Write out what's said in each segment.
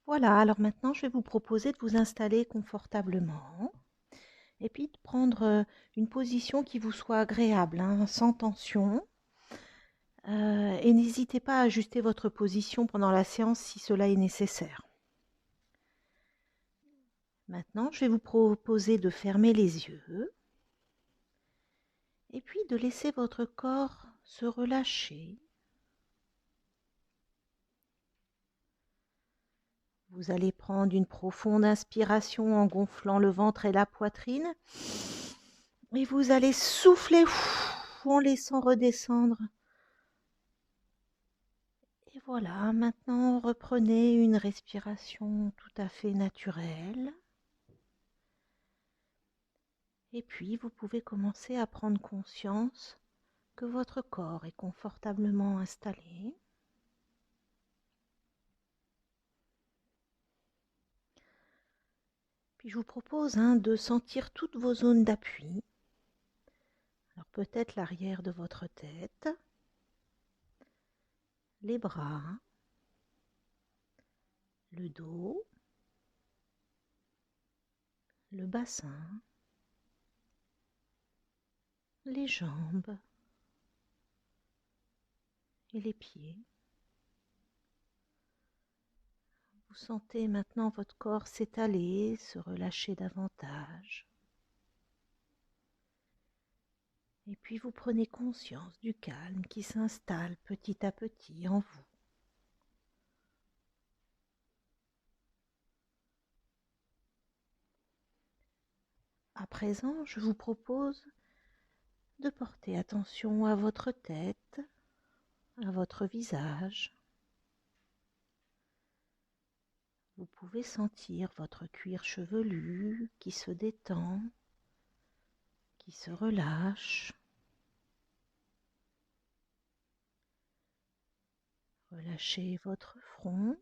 Voilà, alors maintenant je vais vous proposer de vous installer confortablement et puis de prendre une position qui vous soit agréable, hein, sans tension. Et n'hésitez pas à ajuster votre position pendant la séance si cela est nécessaire. Maintenant, je vais vous proposer de fermer les yeux et puis de laisser votre corps se relâcher. Vous allez prendre une profonde inspiration en gonflant le ventre et la poitrine. Et vous allez souffler en laissant redescendre. Et voilà, maintenant reprenez une respiration tout à fait naturelle. Et puis vous pouvez commencer à prendre conscience que votre corps est confortablement installé. Puis je vous propose de sentir toutes vos zones d'appui. Alors peut-être l'arrière de votre tête, les bras, le dos, le bassin, les jambes et les pieds. Vous sentez maintenant votre corps s'étaler, se relâcher davantage. Et puis vous prenez conscience du calme qui s'installe petit à petit en vous. À présent, je vous propose de porter attention à votre tête, à votre visage. Vous pouvez sentir votre cuir chevelu qui se détend, qui se relâche. Relâchez votre front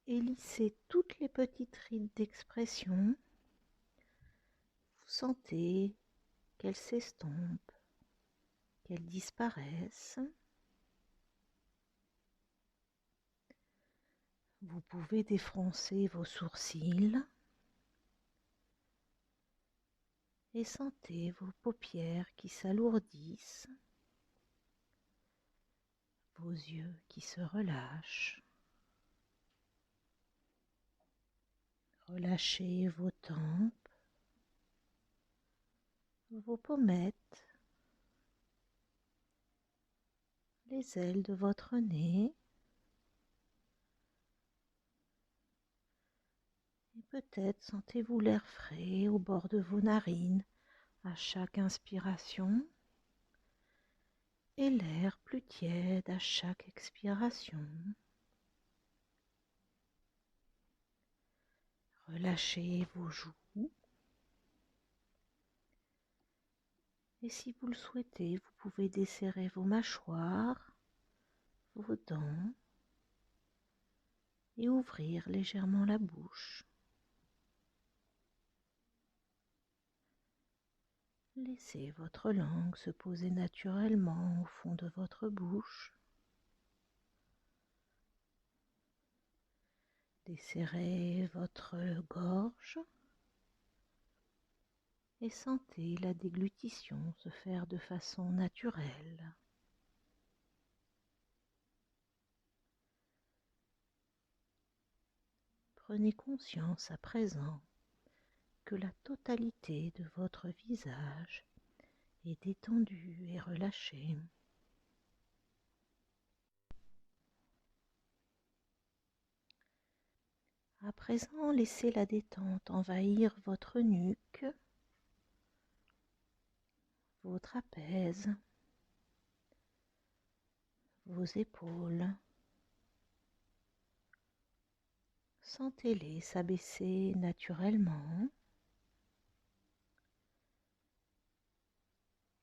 et lissez toutes les petites rides d'expression. Vous sentez qu'elles s'estompent, qu'elles disparaissent. Vous pouvez défroncer vos sourcils et sentez vos paupières qui s'alourdissent, vos yeux qui se relâchent. Relâchez vos tempes, vos pommettes, les ailes de votre nez et peut-être sentez-vous l'air frais au bord de vos narines à chaque inspiration et l'air plus tiède à chaque expiration. Relâchez vos joues et si vous le souhaitez, vous pouvez desserrer vos mâchoires, vos dents et ouvrir légèrement la bouche. Laissez votre langue se poser naturellement au fond de votre bouche. Desserrez votre gorge et sentez la déglutition se faire de façon naturelle. Prenez conscience à présent que la totalité de votre visage est détendue et relâchée. À présent, laissez la détente envahir votre nuque, vos trapèzes, vos épaules. Sentez-les s'abaisser naturellement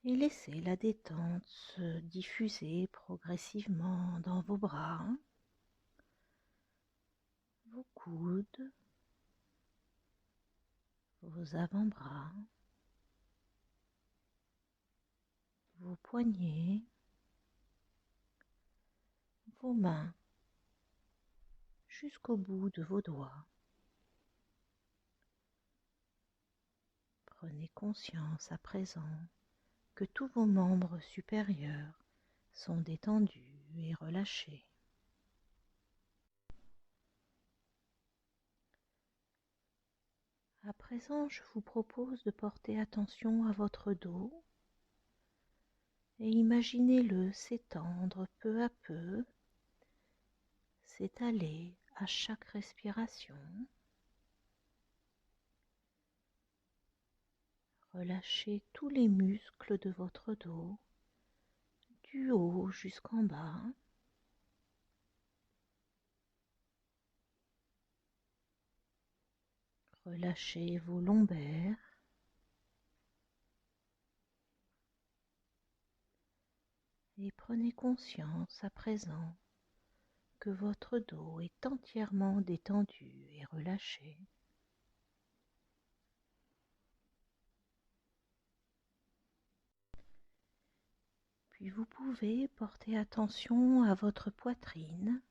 et laissez la détente se diffuser progressivement dans vos bras, vos coudes, vos avant-bras, vos poignets, vos mains jusqu'au bout de vos doigts. Prenez conscience à présent que tous vos membres supérieurs sont détendus et relâchés. À présent, je vous propose de porter attention à votre dos et imaginez-le s'étendre peu à peu, s'étaler à chaque respiration. Relâchez tous les muscles de votre dos, du haut jusqu'en bas. Relâchez vos lombaires. Et prenez conscience à présent que votre dos est entièrement détendu et relâché. Puis vous pouvez porter attention à votre poitrine,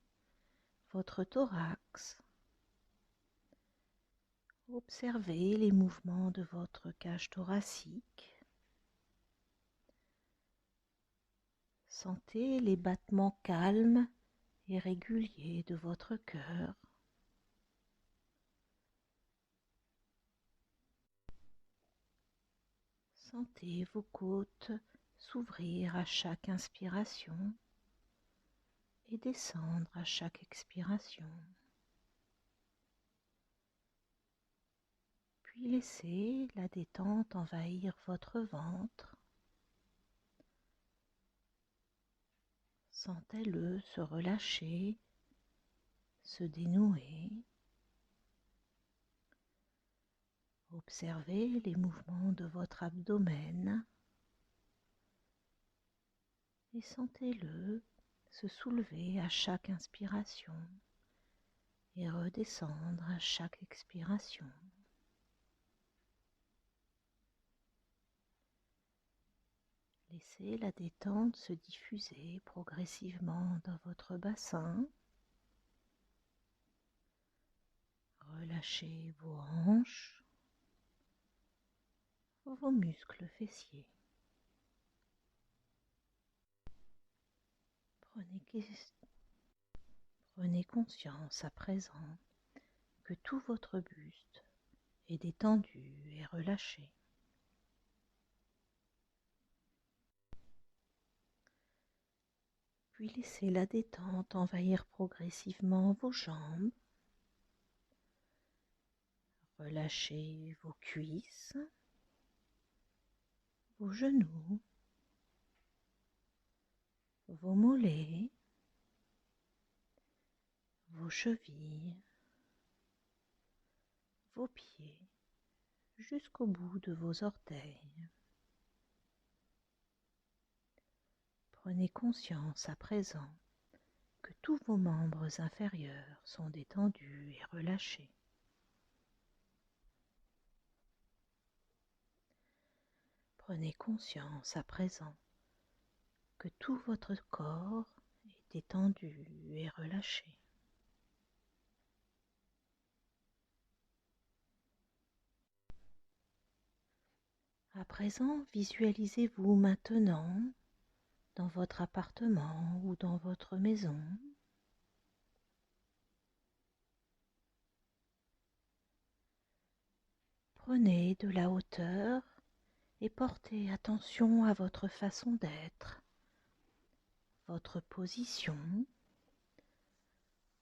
votre thorax. Observez les mouvements de votre cage thoracique. Sentez les battements calmes et réguliers de votre cœur. Sentez vos côtes s'ouvrir à chaque inspiration et descendre à chaque expiration. Puis laissez la détente envahir votre ventre. Sentez-le se relâcher, se dénouer. Observez les mouvements de votre abdomen et sentez-le se soulever à chaque inspiration et redescendre à chaque expiration. Laissez la détente se diffuser progressivement dans votre bassin. Relâchez vos hanches, vos muscles fessiers. Prenez conscience à présent que tout votre buste est détendu et relâché. Puis laissez la détente envahir progressivement vos jambes. Relâchez vos cuisses, vos genoux, vos mollets, vos chevilles, vos pieds, jusqu'au bout de vos orteils. Prenez conscience à présent que tous vos membres inférieurs sont détendus et relâchés. Prenez conscience à présent que tout votre corps est détendu et relâché. À présent, visualisez-vous maintenant dans votre appartement ou dans votre maison. Prenez de la hauteur et portez attention à votre façon d'être, votre position,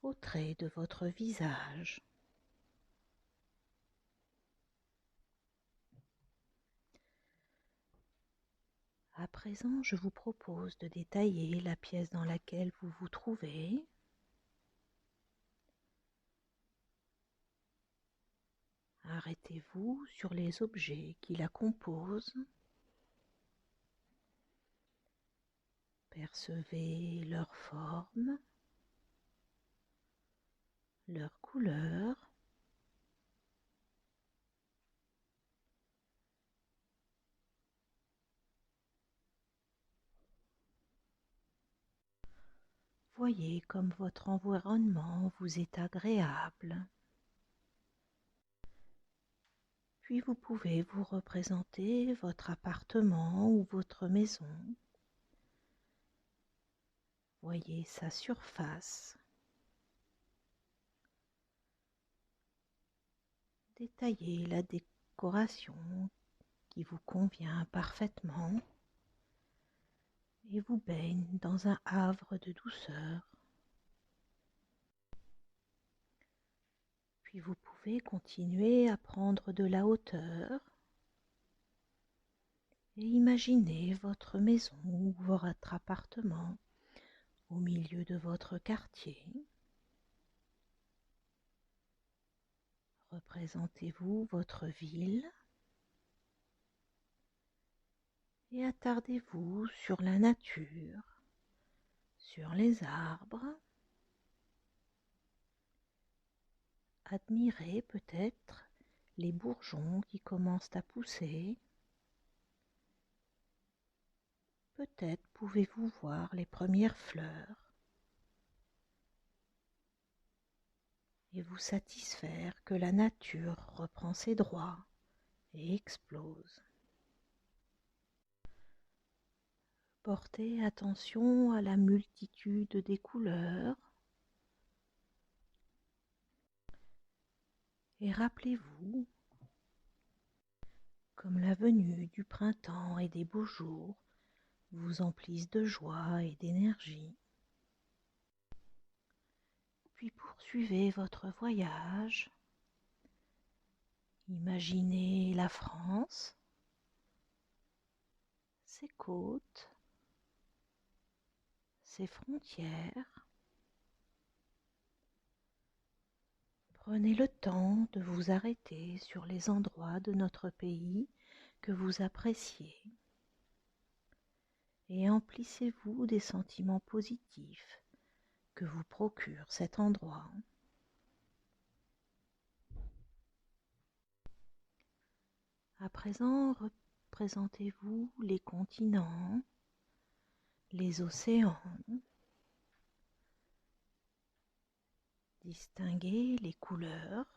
aux traits de votre visage. À présent, je vous propose de détailler la pièce dans laquelle vous vous trouvez. Arrêtez-vous sur les objets qui la composent. Percevez leur forme, leur couleur. voyez comme votre environnement vous est agréable. Puis vous pouvez vous représenter votre appartement ou votre maison. Voyez sa surface. Détaillez la décoration qui vous convient parfaitement et vous baigne dans un havre de douceur. Puis vous pouvez continuer à prendre de la hauteur et imaginer votre maison ou votre appartement au milieu de votre quartier. Représentez-vous votre ville et attardez-vous sur la nature, sur les arbres. Admirez peut-être les bourgeons qui commencent à pousser. Peut-être pouvez-vous voir les premières fleurs et vous satisfaire que la nature reprend ses droits et explose. Portez attention à la multitude des couleurs et rappelez-vous, comme la venue du printemps et des beaux jours vous emplissent de joie et d'énergie. Puis poursuivez votre voyage. Imaginez la France, ses côtes, ses frontières. Prenez le temps de vous arrêter sur les endroits de notre pays que vous appréciez et emplissez-vous des sentiments positifs que vous procure cet endroit. À présent, représentez-vous les continents, les océans. Distinguez les couleurs,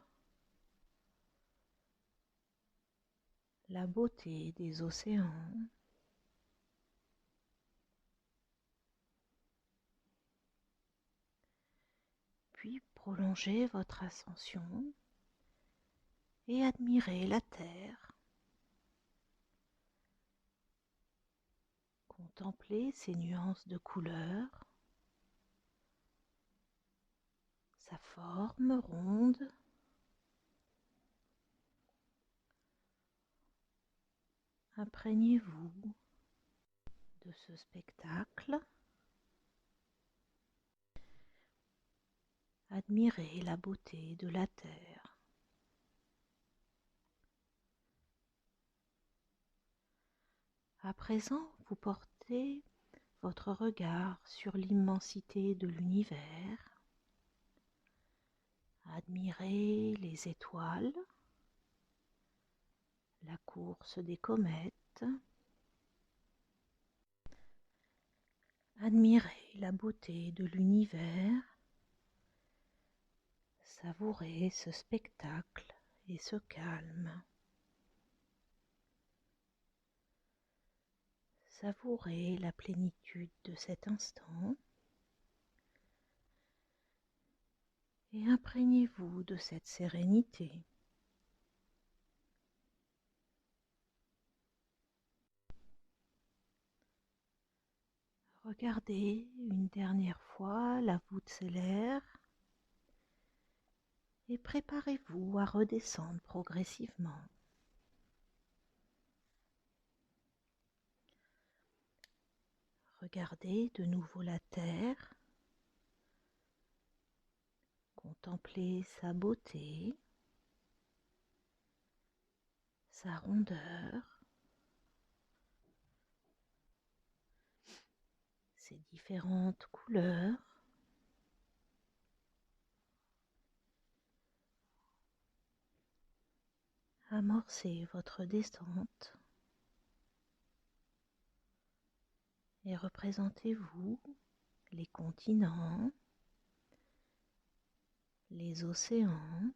la beauté des océans. Puis prolongez votre ascension et admirez la terre. Contemplez ces nuances de couleurs, sa forme ronde, imprégnez-vous de ce spectacle, admirez la beauté de la terre. À présent, vous portez votre regard sur l'immensité de l'univers. Admirez les étoiles, la course des comètes. Admirez la beauté de l'univers. Savourez ce spectacle et ce calme. Savourez la plénitude de cet instant et imprégnez-vous de cette sérénité. Regardez une dernière fois la voûte stellaire et préparez-vous à redescendre progressivement. Regardez de nouveau la terre, contemplez sa beauté, sa rondeur, ses différentes couleurs. Amorcez votre descente et représentez-vous les continents, les océans.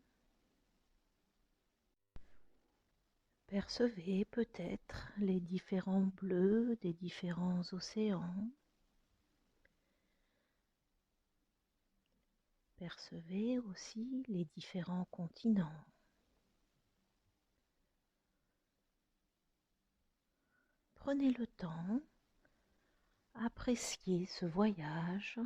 Percevez peut-être les différents bleus des différents océans. Percevez aussi les différents continents. Prenez le temps, appréciez ce voyage.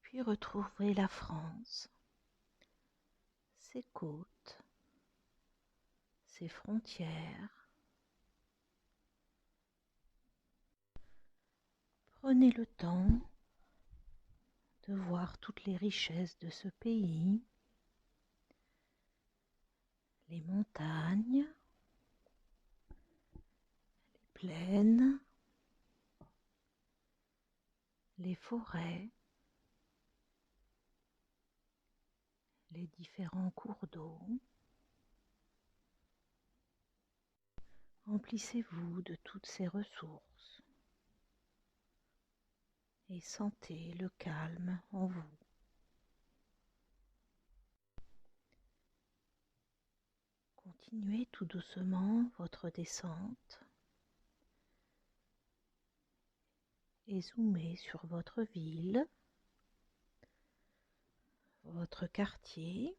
Puis retrouvez la France, ses côtes, ses frontières. Prenez le temps de voir toutes les richesses de ce pays, les montagnes, les plaines, les forêts, les différents cours d'eau. Remplissez-vous de toutes ces ressources et sentez le calme en vous. Continuez tout doucement votre descente et zoomez sur votre ville, votre quartier.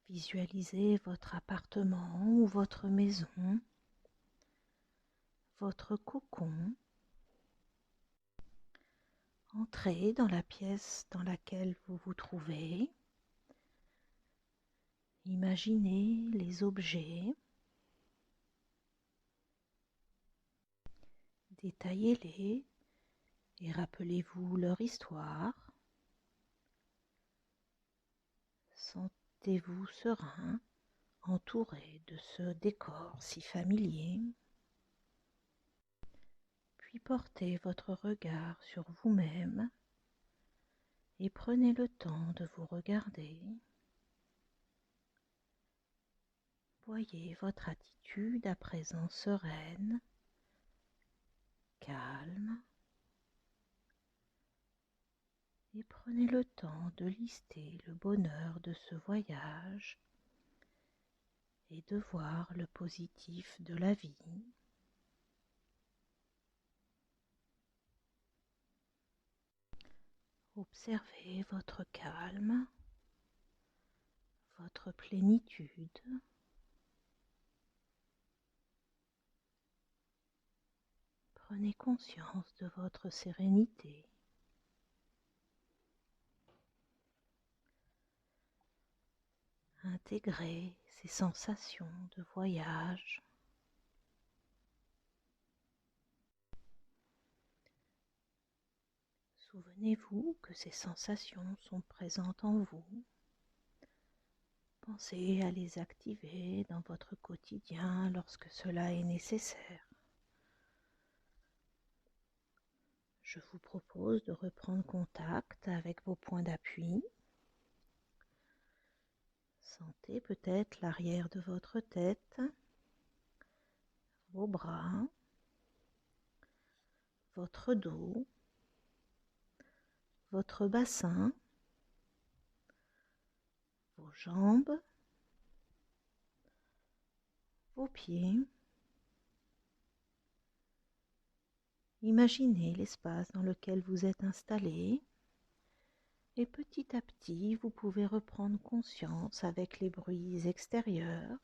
Visualisez votre appartement ou votre maison, votre cocon. Entrez dans la pièce dans laquelle vous vous trouvez. Imaginez les objets. Détaillez-les et rappelez-vous leur histoire. Sentez-vous serein, entouré de ce décor si familier. Puis portez votre regard sur vous-même et prenez le temps de vous regarder. Voyez votre attitude à présent sereine, calme, et prenez le temps de lister le bonheur de ce voyage et de voir le positif de la vie. Observez votre calme, votre plénitude. Prenez conscience de votre sérénité. Intégrez ces sensations de voyage. Souvenez-vous que ces sensations sont présentes en vous. Pensez à les activer dans votre quotidien lorsque cela est nécessaire. Je vous propose de reprendre contact avec vos points d'appui. Sentez peut-être l'arrière de votre tête, vos bras, votre dos, votre bassin, vos jambes, vos pieds. Imaginez l'espace dans lequel vous êtes installé et petit à petit vous pouvez reprendre conscience avec les bruits extérieurs.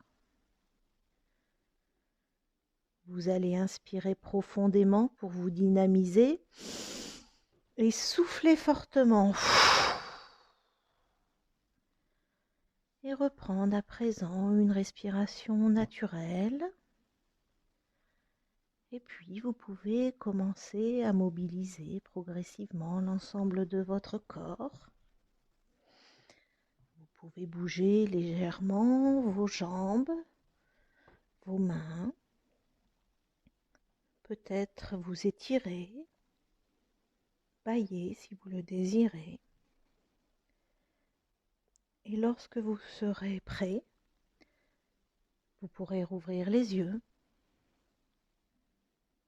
Vous allez inspirer profondément pour vous dynamiser et souffler fortement. Et reprendre à présent une respiration naturelle. Et puis vous pouvez commencer à mobiliser progressivement l'ensemble de votre corps. Vous pouvez bouger légèrement vos jambes, vos mains. Peut-être vous étirer, bâiller si vous le désirez. Et lorsque vous serez prêt, vous pourrez rouvrir les yeux